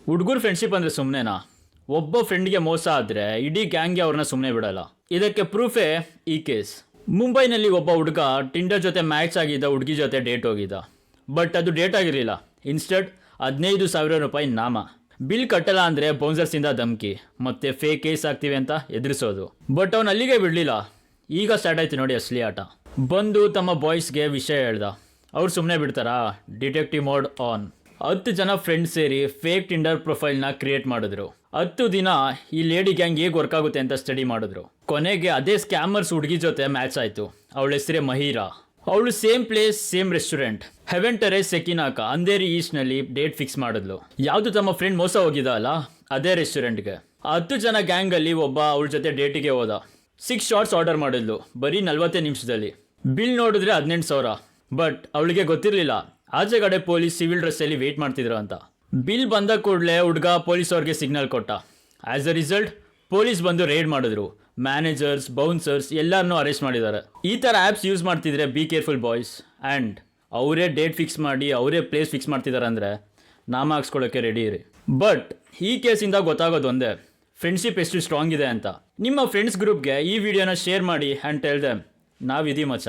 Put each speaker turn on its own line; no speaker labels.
ಹುಡುಗರು ಫ್ರೆಂಡ್ಶಿಪ್ ಅಂದರೆ ಸುಮ್ಮನೆನಾ? ಒಬ್ಬ ಫ್ರೆಂಡ್ಗೆ ಮೋಸ ಆದರೆ ಇಡೀ ಗ್ಯಾಂಗ್ಗೆ ಅವ್ರನ್ನ ಸುಮ್ಮನೆ ಬಿಡಲ್ಲ. ಇದಕ್ಕೆ ಪ್ರೂಫೇ ಈ ಕೇಸ್. ಮುಂಬೈನಲ್ಲಿ ಒಬ್ಬ ಹುಡುಗ ಟಿಂಡರ್ ಜೊತೆ ಮ್ಯಾಚ್ ಆಗಿದ್ದ ಹುಡುಗಿ ಜೊತೆ ಡೇಟ್ ಹೋಗಿದ್ದ. ಬಟ್ ಅದು ಡೇಟ್ ಆಗಿರಲಿಲ್ಲ. ಇನ್ಸ್ಟೆಡ್ 15,000 ರೂಪಾಯಿ ನಾಮ. ಬಿಲ್ ಕಟ್ಟಲ್ಲ ಅಂದರೆ ಬೌನ್ಸರ್ಸಿಂದ ಧಮ್ಕಿ ಮತ್ತೆ ಫೇಕ್ ಕೇಸ್ ಆಗ್ತೀವಿ ಅಂತ ಎದುರಿಸೋದು. ಬಟ್ ಅವನು ಅಲ್ಲಿಗೆ ಬಿಡಲಿಲ್ಲ. ಈಗ ಸ್ಟಾರ್ಟ್ ಆಯ್ತು ನೋಡಿ ಅಸಲಿ ಆಟ. ಬಂದು ತಮ್ಮ ಬಾಯ್ಸ್ಗೆ ವಿಷಯ ಹೇಳ್ದ. ಅವ್ರು ಸುಮ್ಮನೆ ಬಿಡ್ತಾರಾ? Detective mode on. 10 ಜನ ಫ್ರೆಂಡ್ಸ್ ಸೇರಿ ಫೇಕ್ ಟಿಂಡರ್ ಪ್ರೊಫೈಲ್ನ ಕ್ರಿಯೇಟ್ ಮಾಡಿದ್ರು. 10 ದಿನ ಈ ಲೇಡಿ ಗ್ಯಾಂಗ್ ಹೇಗೆ ವರ್ಕ್ ಆಗುತ್ತೆ ಅಂತ ಸ್ಟಡಿ ಮಾಡಿದ್ರು. ಕೊನೆಗೆ ಅದೇ ಸ್ಕ್ಯಾಮರ್ಸ್ ಹುಡುಗಿ ಜೊತೆ ಮ್ಯಾಚ್ ಆಯಿತು. ಅವಳ ಹೆಸರೇ ಮಹೀರಾ. ಅವಳು same place same restaurant Heaven Terrace Sakinaka Andheri ಈಸ್ಟ್ನಲ್ಲಿ ಡೇಟ್ ಫಿಕ್ಸ್ ಮಾಡಿದ್ಲು. ಯಾವುದು ತಮ್ಮ ಫ್ರೆಂಡ್ ಮೋಸ ಹೋಗಿದ್ದ ಅಲ್ಲ, ಅದೇ ರೆಸ್ಟೋರೆಂಟ್ಗೆ. 10 ಜನ ಗ್ಯಾಂಗಲ್ಲಿ ಒಬ್ಬ ಅವಳ ಜೊತೆ ಡೇಟಿಗೆ ಹೋದ. 6 ಶಾರ್ಟ್ಸ್ ಆರ್ಡರ್ ಮಾಡಿದ್ಲು ಬರೀ 40 ನಿಮಿಷದಲ್ಲಿ. ಬಿಲ್ ನೋಡಿದ್ರೆ 18,000. ಬಟ್ ಅವಳಿಗೆ ಗೊತ್ತಿರಲಿಲ್ಲ ಆಚೆಗಡೆ ಪೊಲೀಸ್ ಸಿವಿಲ್ ಡ್ರೆಸ್ಸಲ್ಲಿ ವೆಯ್ಟ್ ಮಾಡ್ತಿದ್ರು ಅಂತ. ಬಿಲ್ ಬಂದ ಕೂಡಲೇ ಹುಡುಗ ಪೊಲೀಸ್ ಅವ್ರಿಗೆ ಸಿಗ್ನಲ್ ಕೊಟ್ಟ. ಆಸ್ ಅ ರಿಸಲ್ಟ್ ಪೊಲೀಸ್ ಬಂದು ರೇಡ್ ಮಾಡಿದ್ರು. ಮ್ಯಾನೇಜರ್ಸ್, ಬೌನ್ಸರ್ಸ್ ಎಲ್ಲರನ್ನೂ ಅರೆಸ್ಟ್ ಮಾಡಿದ್ದಾರೆ. ಈ ಥರ ಆ್ಯಪ್ಸ್ ಯೂಸ್ ಮಾಡ್ತಿದ್ರೆ ಬಿ ಕೇರ್ಫುಲ್ ಬಾಯ್ಸ್. ಆ್ಯಂಡ್ ಅವರೇ ಡೇಟ್ ಫಿಕ್ಸ್ ಮಾಡಿ ಅವರೇ ಪ್ಲೇಸ್ ಫಿಕ್ಸ್ ಮಾಡ್ತಿದ್ದಾರೆ ಅಂದರೆ ನಾಮ ಹಾಕ್ಸ್ಕೊಳ್ಳೋಕ್ಕೆ ರೆಡಿ ಇರಿ. ಬಟ್ ಈ ಕೇಸಿಂದ ಗೊತ್ತಾಗೋದು ಒಂದೇ, ಫ್ರೆಂಡ್ಶಿಪ್ ಎಷ್ಟು ಸ್ಟ್ರಾಂಗ್ ಇದೆ ಅಂತ. ನಿಮ್ಮ ಫ್ರೆಂಡ್ಸ್ ಗ್ರೂಪ್ಗೆ ಈ ವಿಡಿಯೋನ ಶೇರ್ ಮಾಡಿ ಆ್ಯಂಡ್ ಟೆಲ್ ದೆಮ್ ನಾವಿದೀವಿ ಮಚ್ಚ.